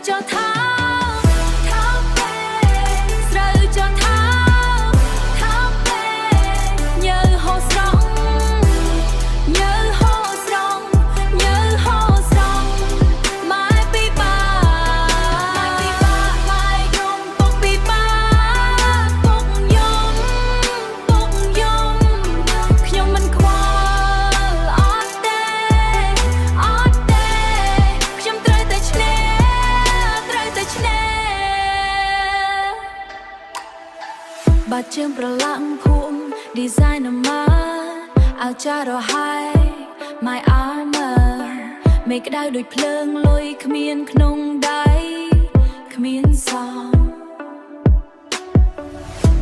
cho tháo tháo về sợi cho tháo tháo về nhớ hồ sóng nhớ hồ sóng nhớ hồ sóng mai bi ba mai yom bốc bi ba bốc yomខ្ញុំមិនខ្វល់អត់ទេខ្ញុំត្រូវតែឈ្នះបាត់ជើងប្រឡាក់ភូមិ designer មកឲ្យចារហ័យ my armor មេក្តៅដូចភ្លើងលុយគ្មានក្នុងដៃគ្មានសង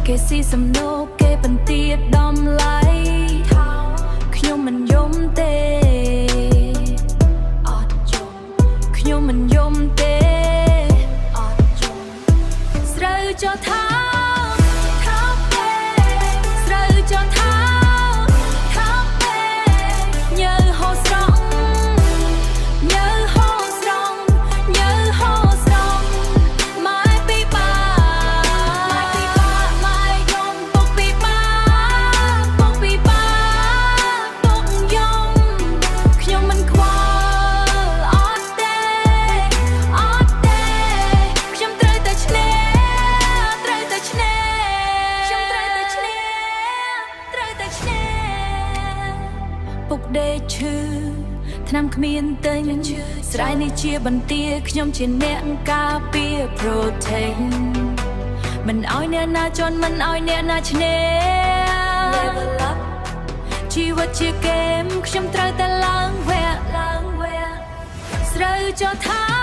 គេស៊ីសំណូកគេបន្ទាបដំឡៃខ្ញុំមិនយំទេអត់យំខ្ញុំមិនយំទេអត់យំស្រូវចោលថោពេស្រូវចោលថោពេញើហូរស្រង់ញើហូរស្រង់ញើហូរស្រង់ម៉ែពីបាម៉ែយំពុកពីបាពុកពីបាពុកយំខ្ញុំមិនខ្វល់អត់ទេខ្ញុំត្រូវតែឈ្នះខ្ញុំត្រូវតែឈ្នះពុកដេកឈឺថ្នាំគ្មានទិញស្រ័យនេះជាបន្ទាខ្ញុំជាអ្នកការពារ Protein មិនឲ្យអ្នកណាជន់មិនឲ្យអ្នកណាឈ្នះ Level up ជីវិតជាហ្គេមខ្ញុំត្រូវតែឡើងវគ្គស្រូវចោលថា